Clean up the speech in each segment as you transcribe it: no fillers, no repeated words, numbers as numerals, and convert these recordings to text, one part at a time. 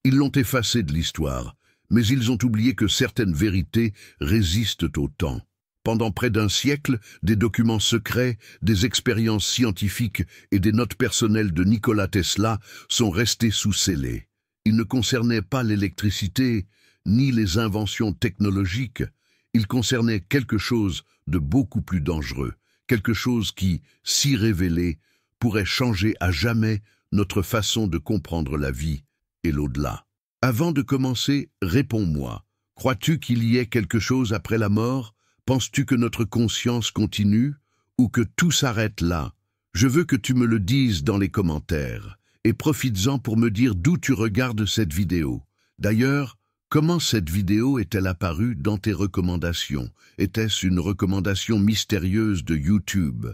Ils l'ont effacé de l'histoire, mais ils ont oublié que certaines vérités résistent au temps. Pendant près d'un siècle, des documents secrets, des expériences scientifiques et des notes personnelles de Nikola Tesla sont restés sous scellés. Ils ne concernaient pas l'électricité, ni les inventions technologiques. Ils concernaient quelque chose de beaucoup plus dangereux, quelque chose qui, si révélé, pourrait changer à jamais notre façon de comprendre la vie et l'au-delà. Avant de commencer, réponds-moi. Crois-tu qu'il y ait quelque chose après la mort? Penses-tu que notre conscience continue ou que tout s'arrête là? Je veux que tu me le dises dans les commentaires et profites-en pour me dire d'où tu regardes cette vidéo. D'ailleurs, comment cette vidéo est-elle apparue dans tes recommandations? Était-ce une recommandation mystérieuse de YouTube?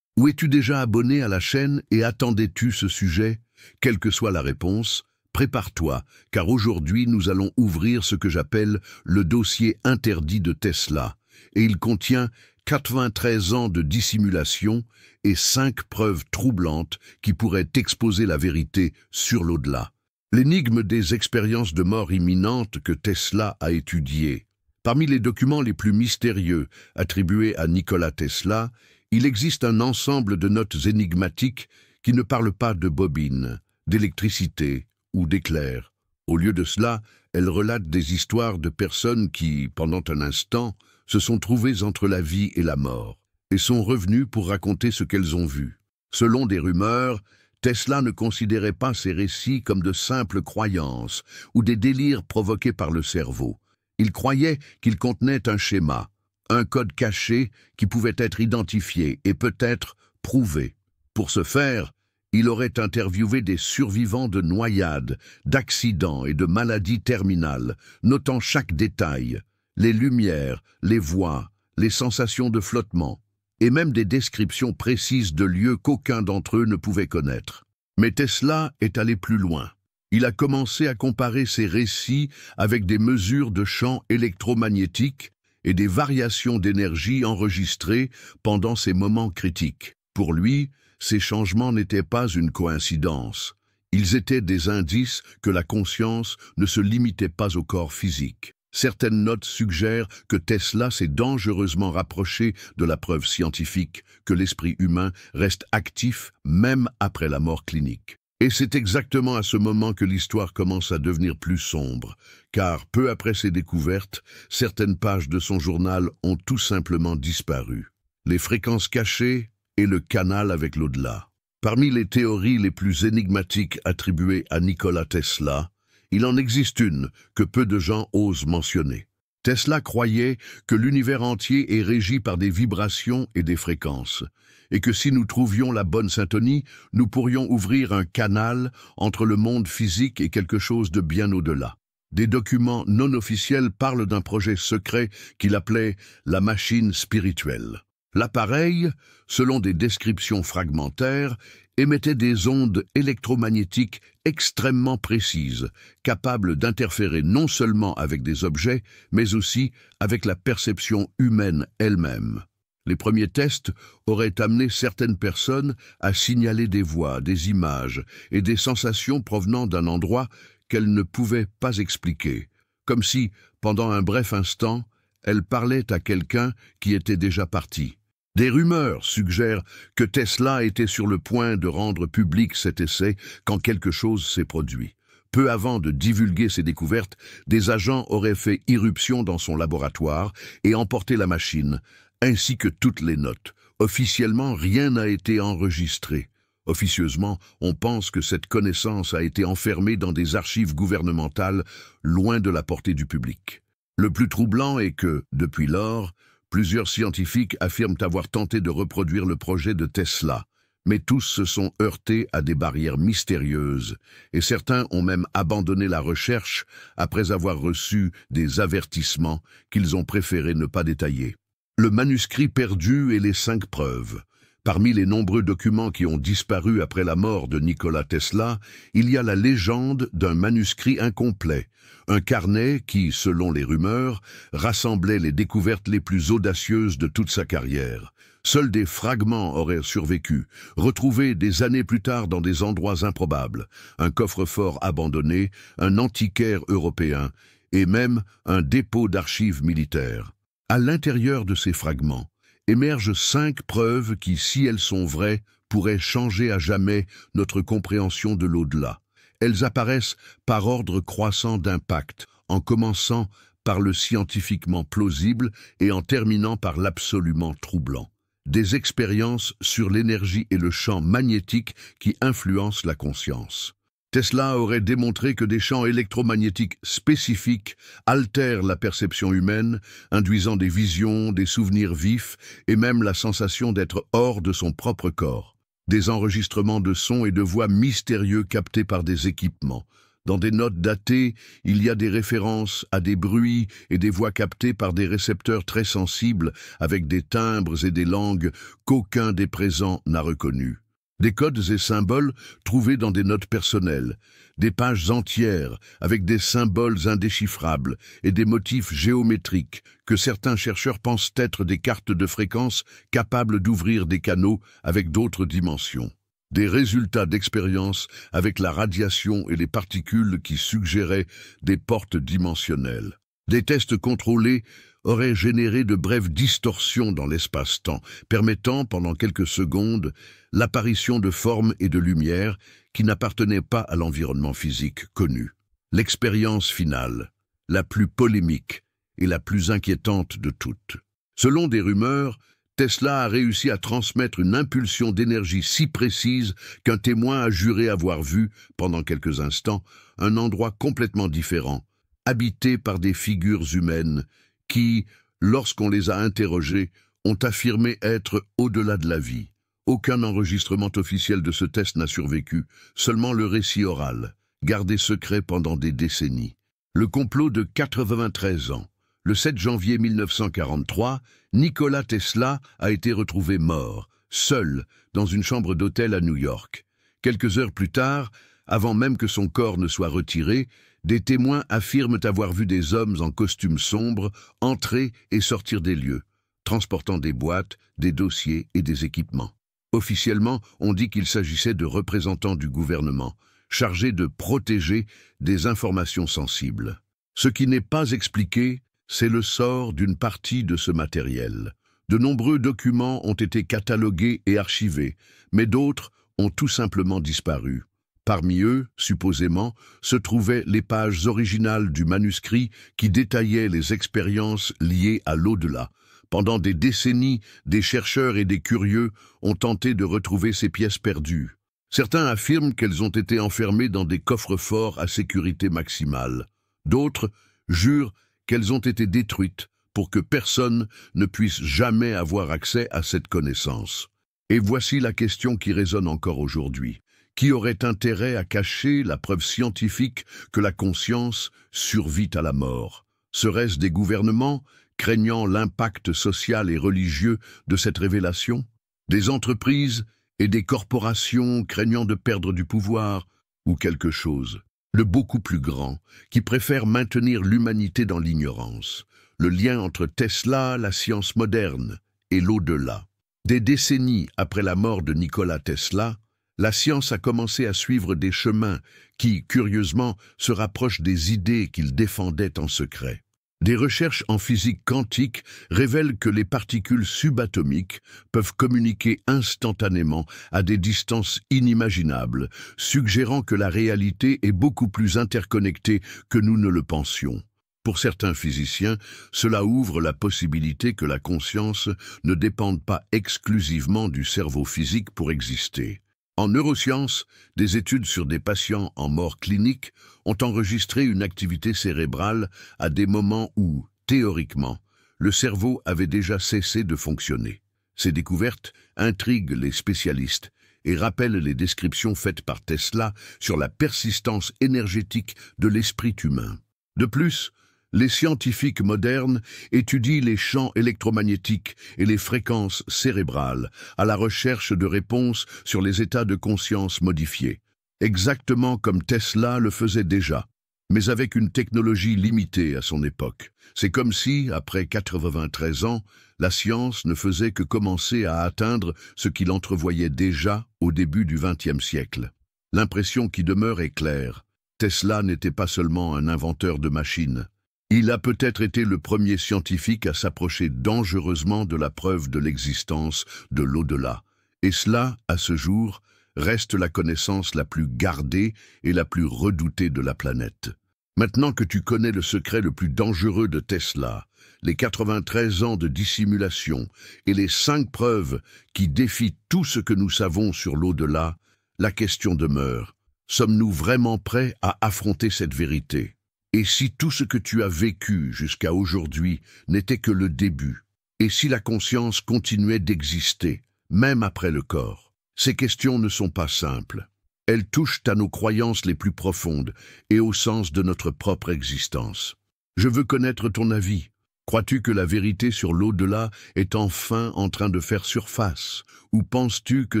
Ou es-tu déjà abonné à la chaîne et attendais-tu ce sujet? Quelle que soit la réponse, prépare-toi, car aujourd'hui nous allons ouvrir ce que j'appelle le dossier interdit de Tesla. Et il contient 93 ans de dissimulation et 5 preuves troublantes qui pourraient exposer la vérité sur l'au-delà. L'énigme des expériences de mort imminente que Tesla a étudiées. Parmi les documents les plus mystérieux attribués à Nikola Tesla, il existe un ensemble de notes énigmatiques qui ne parlent pas de bobines, d'électricité ou d'éclairs. Au lieu de cela, elles relatent des histoires de personnes qui, pendant un instant, se sont trouvées entre la vie et la mort, et sont revenues pour raconter ce qu'elles ont vu. Selon des rumeurs, Tesla ne considérait pas ces récits comme de simples croyances ou des délires provoqués par le cerveau. Il croyait qu'ils contenaient un schéma, un code caché qui pouvait être identifié et peut-être prouvé. Pour ce faire, il aurait interviewé des survivants de noyades, d'accidents et de maladies terminales, notant chaque détail, les lumières, les voix, les sensations de flottement, et même des descriptions précises de lieux qu'aucun d'entre eux ne pouvait connaître. Mais Tesla est allé plus loin. Il a commencé à comparer ces récits avec des mesures de champs électromagnétiques et des variations d'énergie enregistrées pendant ces moments critiques. Pour lui, ces changements n'étaient pas une coïncidence. Ils étaient des indices que la conscience ne se limitait pas au corps physique. Certaines notes suggèrent que Tesla s'est dangereusement rapproché de la preuve scientifique que l'esprit humain reste actif même après la mort clinique. Et c'est exactement à ce moment que l'histoire commence à devenir plus sombre, car peu après ses découvertes, certaines pages de son journal ont tout simplement disparu. Les fréquences cachées et le canal avec l'au-delà. Parmi les théories les plus énigmatiques attribuées à Nikola Tesla, il en existe une que peu de gens osent mentionner. Tesla croyait que l'univers entier est régi par des vibrations et des fréquences, et que si nous trouvions la bonne syntonie, nous pourrions ouvrir un canal entre le monde physique et quelque chose de bien au-delà. Des documents non officiels parlent d'un projet secret qu'il appelait la machine spirituelle. L'appareil, selon des descriptions fragmentaires, émettait des ondes électromagnétiques extrêmement précises, capables d'interférer non seulement avec des objets, mais aussi avec la perception humaine elle-même. Les premiers tests auraient amené certaines personnes à signaler des voix, des images et des sensations provenant d'un endroit qu'elles ne pouvaient pas expliquer, comme si, pendant un bref instant, elles parlaient à quelqu'un qui était déjà parti. Des rumeurs suggèrent que Tesla était sur le point de rendre public cet essai quand quelque chose s'est produit. Peu avant de divulguer ses découvertes, des agents auraient fait irruption dans son laboratoire et emporté la machine, ainsi que toutes les notes. Officiellement, rien n'a été enregistré. Officieusement, on pense que cette connaissance a été enfermée dans des archives gouvernementales, loin de la portée du public. Le plus troublant est que, depuis lors, plusieurs scientifiques affirment avoir tenté de reproduire le projet de Tesla, mais tous se sont heurtés à des barrières mystérieuses, et certains ont même abandonné la recherche après avoir reçu des avertissements qu'ils ont préféré ne pas détailler. Le manuscrit perdu et les 5 preuves. Parmi les nombreux documents qui ont disparu après la mort de Nikola Tesla, il y a la légende d'un manuscrit incomplet, un carnet qui, selon les rumeurs, rassemblait les découvertes les plus audacieuses de toute sa carrière. Seuls des fragments auraient survécu, retrouvés des années plus tard dans des endroits improbables, un coffre-fort abandonné, un antiquaire européen et même un dépôt d'archives militaires. À l'intérieur de ces fragments, émergent 5 preuves qui, si elles sont vraies, pourraient changer à jamais notre compréhension de l'au-delà. Elles apparaissent par ordre croissant d'impact, en commençant par le scientifiquement plausible et en terminant par l'absolument troublant. Des expériences sur l'énergie et le champ magnétique qui influencent la conscience. Tesla aurait démontré que des champs électromagnétiques spécifiques altèrent la perception humaine, induisant des visions, des souvenirs vifs et même la sensation d'être hors de son propre corps. Des enregistrements de sons et de voix mystérieux captés par des équipements. Dans des notes datées, il y a des références à des bruits et des voix captées par des récepteurs très sensibles avec des timbres et des langues qu'aucun des présents n'a reconnus. Des codes et symboles trouvés dans des notes personnelles, des pages entières avec des symboles indéchiffrables et des motifs géométriques que certains chercheurs pensent être des cartes de fréquence capables d'ouvrir des canaux avec d'autres dimensions. Des résultats d'expériences avec la radiation et les particules qui suggéraient des portes dimensionnelles. Des tests contrôlés auraient généré de brèves distorsions dans l'espace-temps, permettant, pendant quelques secondes, l'apparition de formes et de lumière qui n'appartenaient pas à l'environnement physique connu. L'expérience finale, la plus polémique et la plus inquiétante de toutes. Selon des rumeurs, Tesla a réussi à transmettre une impulsion d'énergie si précise qu'un témoin a juré avoir vu, pendant quelques instants, un endroit complètement différent, habité par des figures humaines qui, lorsqu'on les a interrogées, ont affirmé être au-delà de la vie. Aucun enregistrement officiel de ce test n'a survécu, seulement le récit oral, gardé secret pendant des décennies. Le complot de 93 ans. Le 7 janvier 1943, Nikola Tesla a été retrouvé mort, seul, dans une chambre d'hôtel à New York. Quelques heures plus tard, avant même que son corps ne soit retiré, des témoins affirment avoir vu des hommes en costume sombre entrer et sortir des lieux, transportant des boîtes, des dossiers et des équipements. Officiellement, on dit qu'il s'agissait de représentants du gouvernement, chargés de protéger des informations sensibles. Ce qui n'est pas expliqué, c'est le sort d'une partie de ce matériel. De nombreux documents ont été catalogués et archivés, mais d'autres ont tout simplement disparu. Parmi eux, supposément, se trouvaient les pages originales du manuscrit qui détaillaient les expériences liées à l'au-delà. Pendant des décennies, des chercheurs et des curieux ont tenté de retrouver ces pièces perdues. Certains affirment qu'elles ont été enfermées dans des coffres-forts à sécurité maximale. D'autres jurent qu'elles ont été détruites pour que personne ne puisse jamais avoir accès à cette connaissance. Et voici la question qui résonne encore aujourd'hui. Qui aurait intérêt à cacher la preuve scientifique que la conscience survit à la mort? Serait-ce des gouvernements, craignant l'impact social et religieux de cette révélation? Des entreprises et des corporations craignant de perdre du pouvoir? Ou quelque chose, le beaucoup plus grand, qui préfère maintenir l'humanité dans l'ignorance? Le lien entre Tesla, la science moderne et l'au-delà. Des décennies après la mort de Nikola Tesla, la science a commencé à suivre des chemins qui, curieusement, se rapprochent des idées qu'il défendait en secret. Des recherches en physique quantique révèlent que les particules subatomiques peuvent communiquer instantanément à des distances inimaginables, suggérant que la réalité est beaucoup plus interconnectée que nous ne le pensions. Pour certains physiciens, cela ouvre la possibilité que la conscience ne dépende pas exclusivement du cerveau physique pour exister. En neurosciences, des études sur des patients en mort clinique ont enregistré une activité cérébrale à des moments où, théoriquement, le cerveau avait déjà cessé de fonctionner. Ces découvertes intriguent les spécialistes et rappellent les descriptions faites par Tesla sur la persistance énergétique de l'esprit humain. De plus, Les scientifiques modernes étudient les champs électromagnétiques et les fréquences cérébrales à la recherche de réponses sur les états de conscience modifiés, exactement comme Tesla le faisait déjà, mais avec une technologie limitée à son époque. C'est comme si, après 93 ans, la science ne faisait que commencer à atteindre ce qu'il entrevoyait déjà au début du XXe siècle. L'impression qui demeure est claire. Tesla n'était pas seulement un inventeur de machines. Il a peut-être été le premier scientifique à s'approcher dangereusement de la preuve de l'existence de l'au-delà. Et cela, à ce jour, reste la connaissance la plus gardée et la plus redoutée de la planète. Maintenant que tu connais le secret le plus dangereux de Tesla, les 93 ans de dissimulation et les 5 preuves qui défient tout ce que nous savons sur l'au-delà, la question demeure: sommes-nous vraiment prêts à affronter cette vérité? Et si tout ce que tu as vécu jusqu'à aujourd'hui n'était que le début? Et si la conscience continuait d'exister, même après le corps? Ces questions ne sont pas simples. Elles touchent à nos croyances les plus profondes et au sens de notre propre existence. Je veux connaître ton avis. Crois-tu que la vérité sur l'au-delà est enfin en train de faire surface? Ou penses-tu que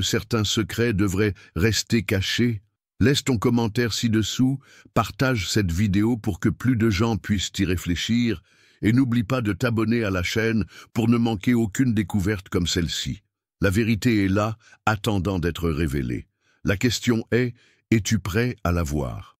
certains secrets devraient rester cachés? Laisse ton commentaire ci-dessous, partage cette vidéo pour que plus de gens puissent y réfléchir et n'oublie pas de t'abonner à la chaîne pour ne manquer aucune découverte comme celle-ci. La vérité est là, attendant d'être révélée. La question est: es-tu prêt à la voir?